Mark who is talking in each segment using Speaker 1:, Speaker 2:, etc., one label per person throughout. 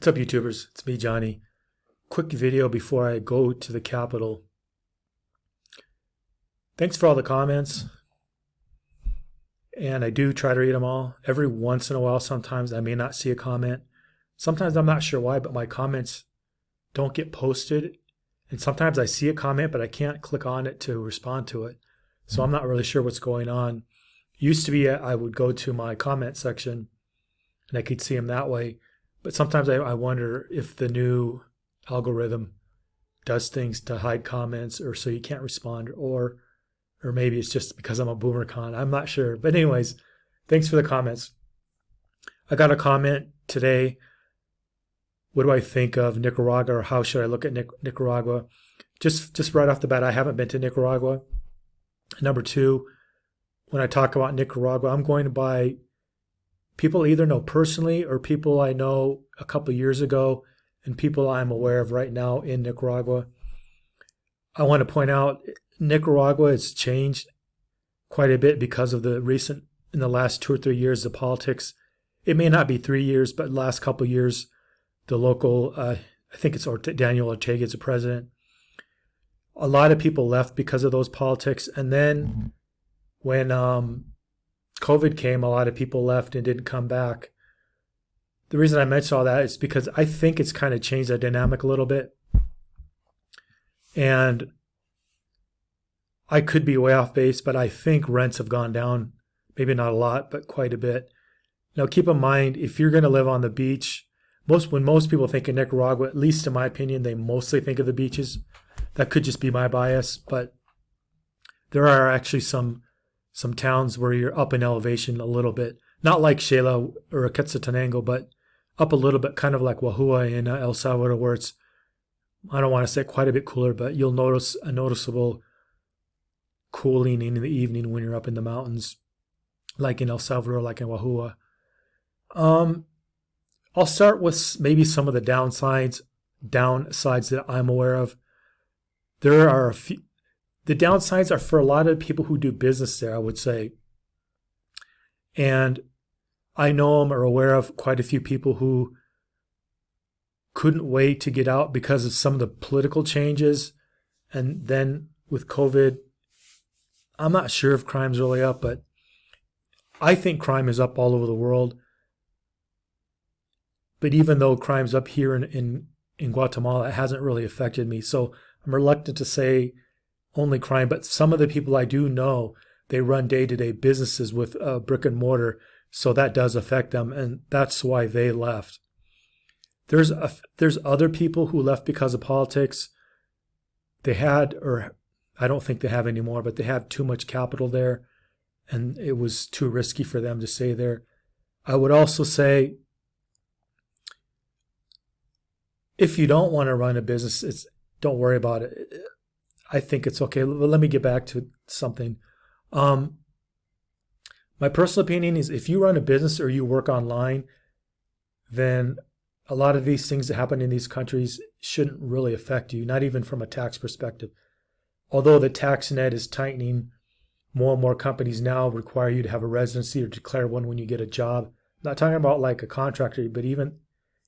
Speaker 1: What's up, YouTubers? It's me, Johnny. Quick video before I go to the Capitol. Thanks for all the comments. And I do try to read them all. Every once in a while, sometimes I may not see a comment. Sometimes I'm not sure why, but my comments don't get posted. And sometimes I see a comment, but I can't click on it to respond to it. So I'm not really sure what's going on. Used to be I would go to my comment section and I could see them that way. But sometimes I wonder if the new algorithm does things to hide comments or so you can't respond, or maybe it's just because I'm a boomer con. I'm not sure. But anyways, thanks for the comments. I got a comment today. What do I think of Nicaragua, or how should I look at Nicaragua? Just right off the bat, I haven't been to Nicaragua. Number two, when I talk about Nicaragua, I'm going by people I either know personally or people I know a couple of years ago and people I'm aware of right now in Nicaragua. I want to point out Nicaragua has changed quite a bit because of in the last 2 or 3 years, the politics. It may not be 3 years, but last couple of years, the local, I think it's Daniel Ortega is the president. A lot of people left because of those politics. And then when COVID came, a lot of people left and didn't come back. The reason I mention all that is because I think it's kind of changed the dynamic a little bit. And I could be way off base, but I think rents have gone down. Maybe not a lot, but quite a bit. Now keep in mind, if you're going to live on the beach, when most people think of Nicaragua, at least in my opinion, they mostly think of the beaches. That could just be my bias, but there are actually some towns where you're up in elevation a little bit. Not like Shela or Quetzaltenango, but up a little bit, kind of like Wahua in El Salvador, where it's, I don't want to say quite a bit cooler, but you'll notice a noticeable cooling in the evening when you're up in the mountains, like in El Salvador, like in Wahua. I'll start with maybe some of the downsides that I'm aware of. There are a few. The downsides are for a lot of people who do business there, I would say. And I know them or aware of quite a few people who couldn't wait to get out because of some of the political changes. And then with COVID, I'm not sure if crime's really up, but I think crime is up all over the world. But even though crime's up here in Guatemala, it hasn't really affected me. So I'm reluctant to say only crime, but some of the people I do know, they run day-to-day businesses with brick and mortar, so that does affect them, and that's why they left. There's other people who left because of politics. They had, or I don't think they have anymore, but they have too much capital there, and it was too risky for them to stay there. I would also say, if you don't want to run a business, don't worry about it. I think it's okay. But let me get back to something. My personal opinion is if you run a business or you work online, then a lot of these things that happen in these countries shouldn't really affect you, not even from a tax perspective. Although the tax net is tightening, more and more companies now require you to have a residency or declare one when you get a job. I'm not talking about like a contractor, but even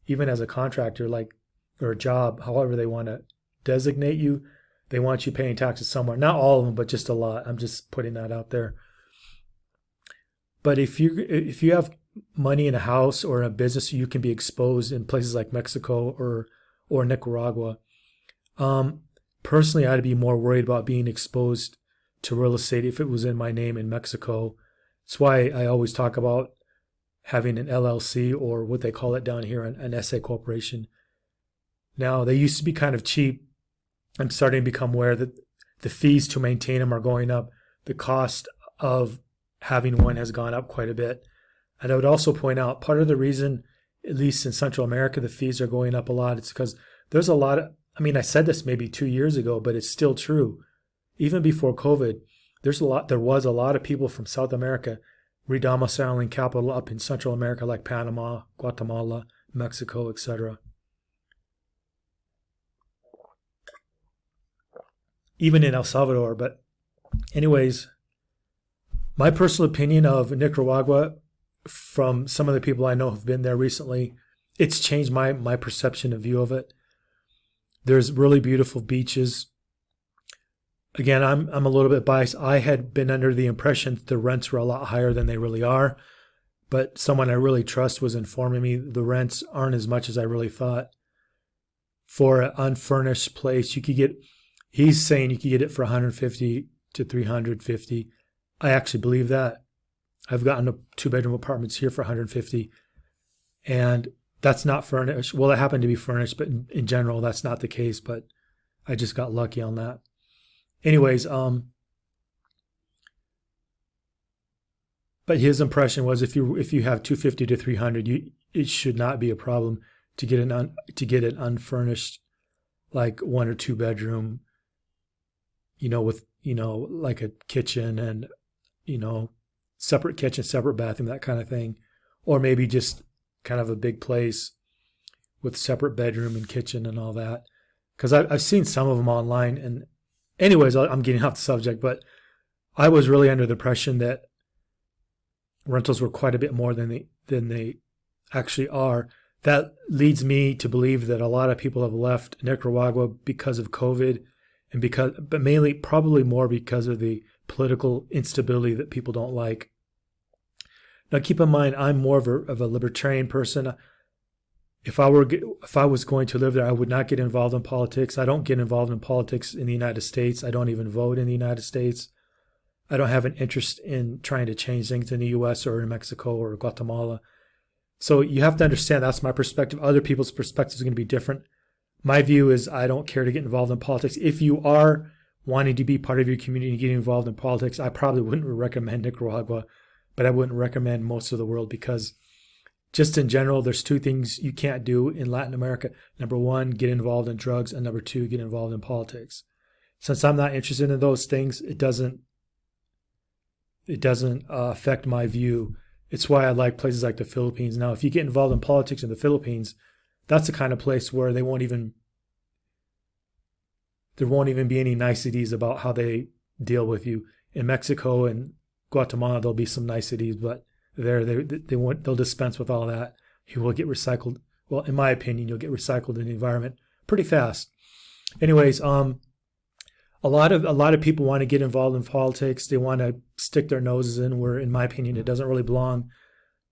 Speaker 1: as a contractor, or a job, however they want to designate you, they want you paying taxes somewhere. Not all of them, but just a lot. I'm just putting that out there. But if you have money in a house or in a business, you can be exposed in places like Mexico or Nicaragua. Personally, I'd be more worried about being exposed to real estate if it was in my name in Mexico. That's why I always talk about having an LLC, or what they call it down here, an SA corporation. Now, they used to be kind of cheap. I'm starting to become aware that the fees to maintain them are going up. The cost of having one has gone up quite a bit. And I would also point out part of the reason, at least in Central America, the fees are going up a lot. It's because there's a lot of, I said this maybe 2 years ago, but it's still true. Even before COVID, there was a lot of people from South America redomiciling capital up in Central America, like Panama, Guatemala, Mexico, etc. Even in El Salvador. But anyways, my personal opinion of Nicaragua from some of the people I know who've been there recently it's changed my perception and view of it. There's really beautiful beaches. Again, I'm a little bit biased. I had been under the impression that the rents were a lot higher than they really are, but someone I really trust was informing me the rents aren't as much as I really thought. For an unfurnished place, he's saying you could get it for 150 to 350. I actually believe that. I've gotten 2-bedroom apartments here for 150, and that's not furnished. Well, it happened to be furnished, but in general, that's not the case. But I just got lucky on that. Anyways, but his impression was if you have 250 to 300, it should not be a problem to get an unfurnished, like 1 or 2 bedroom, with like a kitchen and separate kitchen, separate bathroom, that kind of thing, or maybe just kind of a big place with separate bedroom and kitchen and all that. Because I've seen some of them online, and anyways, I'm getting off the subject, but I was really under the impression that rentals were quite a bit more than they actually are. That leads me to believe that a lot of people have left Nicaragua because of COVID, but mainly probably more because of the political instability that people don't like. Now, keep in mind, I'm more of a libertarian person. If I was going to live there, I would not get involved in politics. I don't get involved in politics in the United States. I don't even vote in the United States. I don't have an interest in trying to change things in the U.S. or in Mexico or Guatemala. So you have to understand that's my perspective. Other people's perspective is going to be different. My view is I don't care to get involved in politics. If you are wanting to be part of your community and getting involved in politics, I probably wouldn't recommend Nicaragua, but I wouldn't recommend most of the world, because just in general, there's 2 things you can't do in Latin America. Number 1, get involved in drugs, and number 2, get involved in politics. Since I'm not interested in those things, it doesn't affect my view. It's why I like places like the Philippines. Now, if you get involved in politics in the Philippines, that's the kind of place where there won't even be any niceties about how they deal with you. In Mexico and Guatemala, there'll be some niceties, but they'll dispense with all that. You will get recycled. Well, in my opinion, you'll get recycled in the environment pretty fast. Anyways, a lot of people want to get involved in politics. They want to stick their noses in where, in my opinion, it doesn't really belong.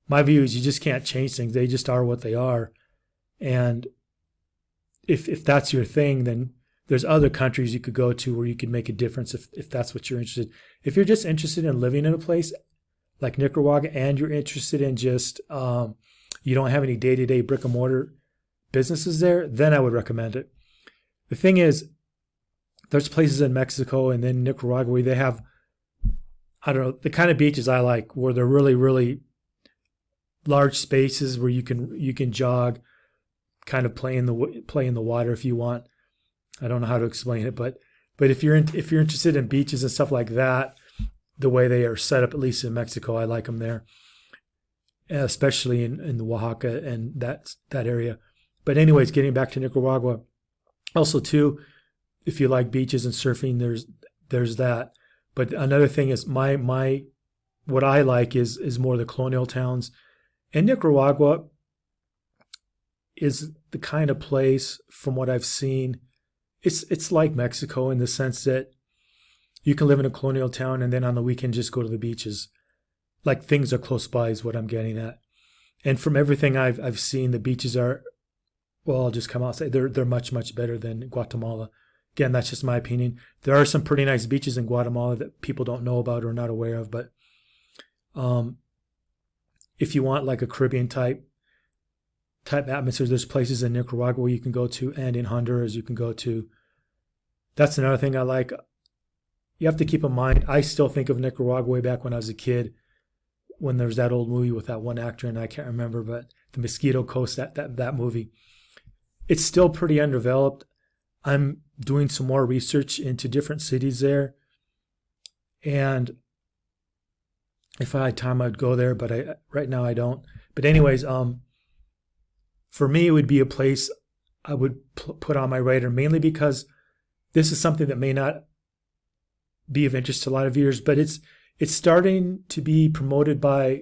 Speaker 1: My view is you just can't change things. They just are what they are. And if that's your thing, then there's other countries you could go to where you could make a difference if that's what you're interested in. If you're just interested in living in a place like Nicaragua and you're interested in just, you don't have any day-to-day brick and mortar businesses there, then I would recommend it. The thing is, there's places in Mexico and then Nicaragua where they have, I don't know, the kind of beaches I like, where they're really, really large spaces where you can jog, kind of play in the water if you want. I don't know how to explain it, but if you're interested in beaches and stuff like that, the way they are set up, at least in Mexico, I like them there, especially in the Oaxaca and that area. But anyways, getting back to Nicaragua, also too, if you like beaches and surfing, there's that. But another thing is what I like is more the colonial towns. And Nicaragua is the kind of place, from what I've seen, it's like Mexico in the sense that you can live in a colonial town and then on the weekend just go to the beaches. Like, things are close by is what I'm getting at. And from everything I've seen, the beaches are, well, I'll just come out and say they're much, much better than Guatemala. Again, that's just my opinion. There are some pretty nice beaches in Guatemala that people don't know about or are not aware of, but if you want like a Caribbean type atmosphere, there's places in Nicaragua where you can go to, and in Honduras you can go to. That's another thing I like. You have to keep in mind, I still think of Nicaragua way back when I was a kid, when there was that old movie with that one actor, and I can't remember, but the Mosquito Coast, that movie. It's still pretty undeveloped. I'm doing some more research into different cities there, and if I had time, I'd go there, but right now I don't. But anyways, for me, it would be a place I would put on my radar, mainly because this is something that may not be of interest to a lot of viewers, but it's starting to be promoted by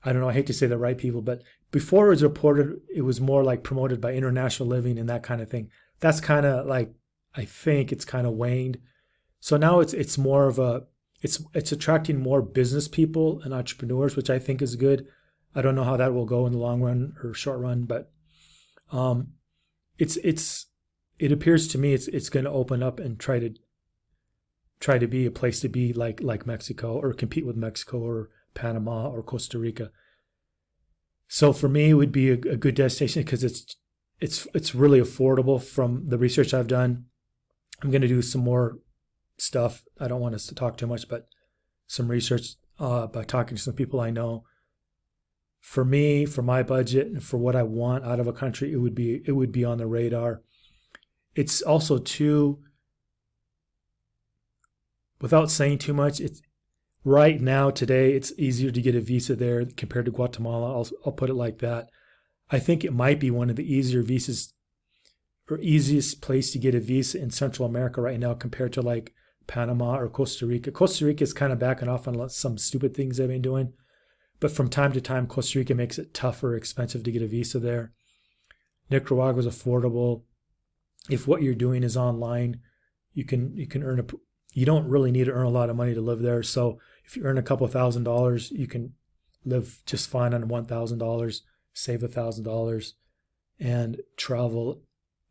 Speaker 1: I don't know, I hate to say the right people, but before it was reported, it was more like promoted by international living and that kind of thing. That's kind of like, I think it's kind of waned. So now it's more of a, it's attracting more business people and entrepreneurs, which I think is good. I don't know how that will go in the long run or short run, but um, it's it appears to me it's going to open up and try to be a place to be like Mexico, or compete with Mexico or Panama or Costa Rica. So for me, it would be a good destination because it's really affordable. From the research I've done, I'm going to do some more stuff. I don't want us to talk too much, but some research by talking to some people I know. For me, for my budget, and for what I want out of a country, it would be on the radar. It's also too, without saying too much, it's right now today it's easier to get a visa there compared to Guatemala. I'll put it like that. I think it might be one of the easier visas or easiest place to get a visa in Central America right now compared to like Panama or Costa Rica. Costa Rica is kind of backing off on some stupid things they've been doing, but from time to time, Costa Rica makes it tougher, expensive to get a visa there. Nicaragua is affordable. If what you're doing is online, you can earn you don't really need to earn a lot of money to live there. So if you earn a couple $1,000s, you can live just fine on $1,000, save $1,000, and travel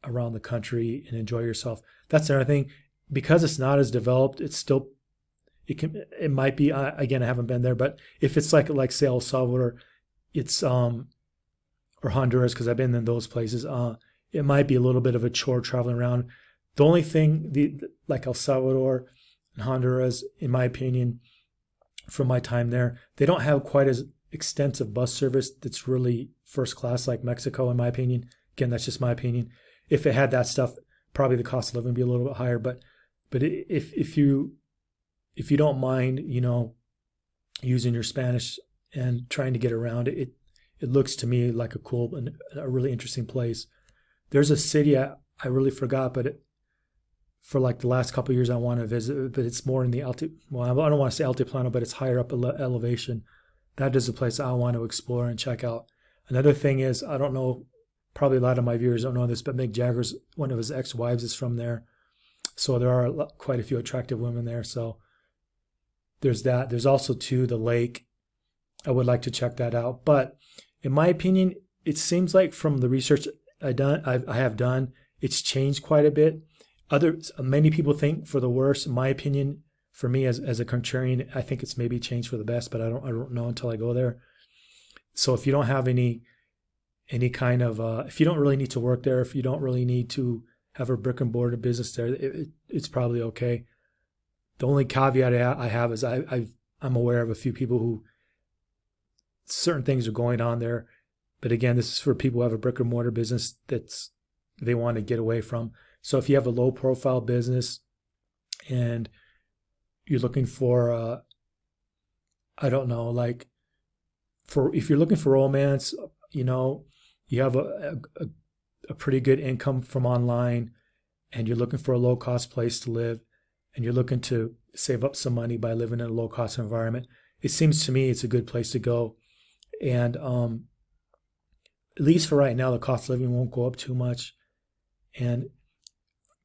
Speaker 1: around the country and enjoy yourself. That's another thing. Because it's not as developed, it might be, again, I haven't been there, but if it's like say El Salvador, it's or Honduras, because I've been in those places, it might be a little bit of a chore traveling around. The only thing, like El Salvador and Honduras, in my opinion, from my time there, they don't have quite as extensive bus service that's really first class like Mexico, in my opinion. Again, that's just my opinion. If it had that stuff, probably the cost of living would be a little bit higher. But if you don't mind, using your Spanish and trying to get around it, it looks to me like a cool and a really interesting place. There's a city I really forgot, but for like the last couple of years I want to visit, but it's more in the well, I don't want to say altiplano, but it's higher up elevation. That is a place I want to explore and check out. Another thing is, I don't know, probably a lot of my viewers don't know this, but Mick Jagger's, one of his ex-wives is from there. So there are quite a few attractive women there. So there's that. There's also too the lake. I would like to check that out. But in my opinion, it seems like from the research I have done, it's changed quite a bit. Many people think for the worse. In my opinion, for me as a contrarian, I think it's maybe changed for the best, but I don't know until I go there. So if you don't have any kind of if you don't really need to work there, if you don't really need to have a brick and mortar business there, it's probably okay. The only caveat I have is I'm aware of a few people who certain things are going on there. But again, this is for people who have a brick and mortar business that's they want to get away from. So if you have a low profile business and you're looking for, I don't know, like if you're looking for romance, you have a pretty good income from online and you're looking for a low cost place to live and you're looking to save up some money by living in a low cost environment, it seems to me it's a good place to go. And at least for right now, the cost of living won't go up too much. And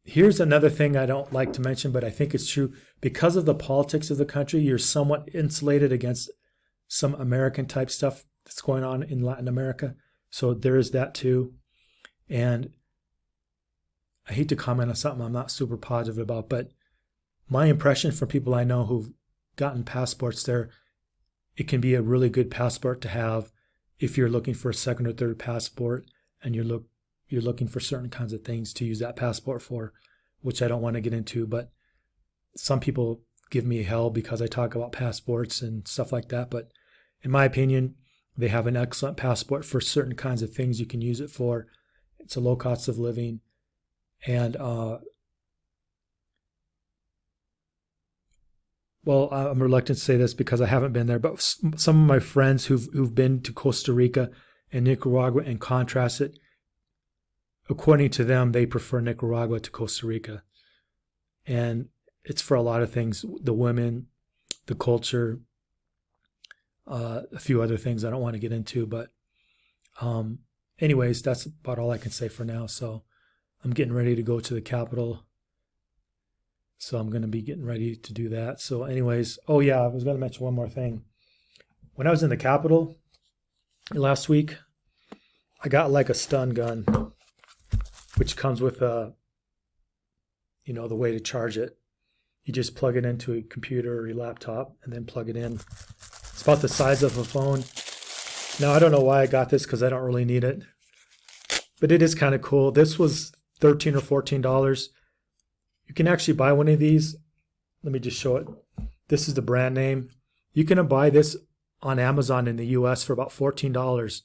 Speaker 1: here's another thing I don't like to mention, but I think it's true. Because of the politics of the country, you're somewhat insulated against some American type stuff that's going on in Latin America. So there is that too. And I hate to comment on something I'm not super positive about, but my impression from people I know who've gotten passports there, it can be a really good passport to have if you're looking for a second or third passport and you're looking for certain kinds of things to use that passport for, which I don't want to get into, but some people give me hell because I talk about passports and stuff like that. But in my opinion, they have an excellent passport for certain kinds of things you can use it for. It's a low cost of living. And, well, I'm reluctant to say this because I haven't been there, but some of my friends who've been to Costa Rica and Nicaragua and contrast it, according to them, they prefer Nicaragua to Costa Rica. And it's for a lot of things, the women, the culture, a few other things I don't want to get into, but anyways, that's about all I can say for now. So I'm getting ready to go to the Capitol. So I'm going to be getting ready to do that. So anyways, oh yeah, I was going to mention one more thing. When I was in the Capitol last week, I got like a stun gun, which comes with the way to charge it. You just plug it into a computer or your laptop and then plug it in. It's about the size of a phone. Now, I don't know why I got this because I don't really need it, but it is kind of cool. This was $13 or $14. You can actually buy one of these. Let me just show it. This is the brand name. You can buy this on Amazon in the US for about $14.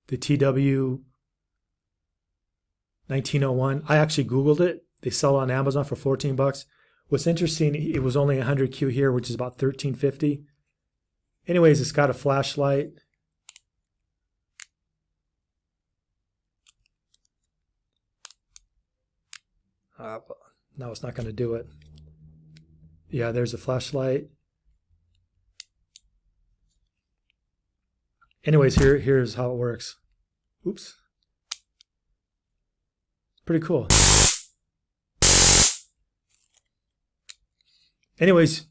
Speaker 1: The TW 1901. I actually Googled it. They sell it on Amazon for 14 bucks. What's interesting, it was only 100Q here, which is about $13.50. Anyways, it's got a flashlight. No, it's not going to do it. Yeah, there's a flashlight. Anyways, here's how it works. Oops. Pretty cool. Anyways,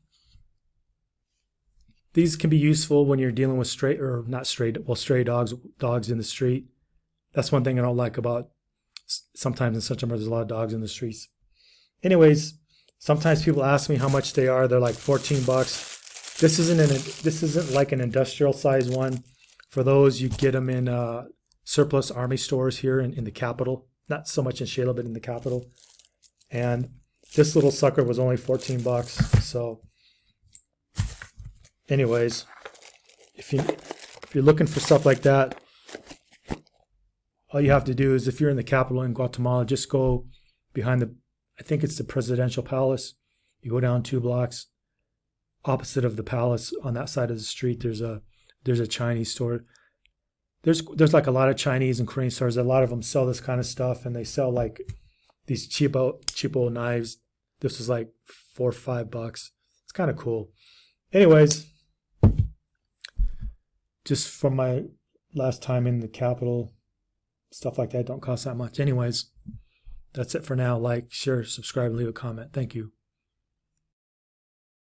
Speaker 1: these can be useful when you're dealing with stray dogs in the street. That's one thing I don't like about sometimes in September, there's a lot of dogs in the streets. Anyways, sometimes people ask me how much they are. They're like 14 bucks. This isn't like an industrial size one. For those, you get them in surplus army stores here in the Capitol. Not so much in Shayla, but in the Capitol. And this little sucker was only 14 bucks. So anyways, if you're looking for stuff like that, all you have to do is, if you're in the Capitol in Guatemala, just go behind I think it's the Presidential Palace. You go down 2 blocks opposite of the palace. On that side of the street, there's a Chinese store. There's like a lot of Chinese and Korean stores. A lot of them sell this kind of stuff, and they sell like these cheapo knives. This was like $4 or $5. It's kind of cool. Anyways, just from my last time in the Capitol, stuff like that don't cost that much. Anyways, that's it for now. Like, share, subscribe, and leave a comment. Thank you.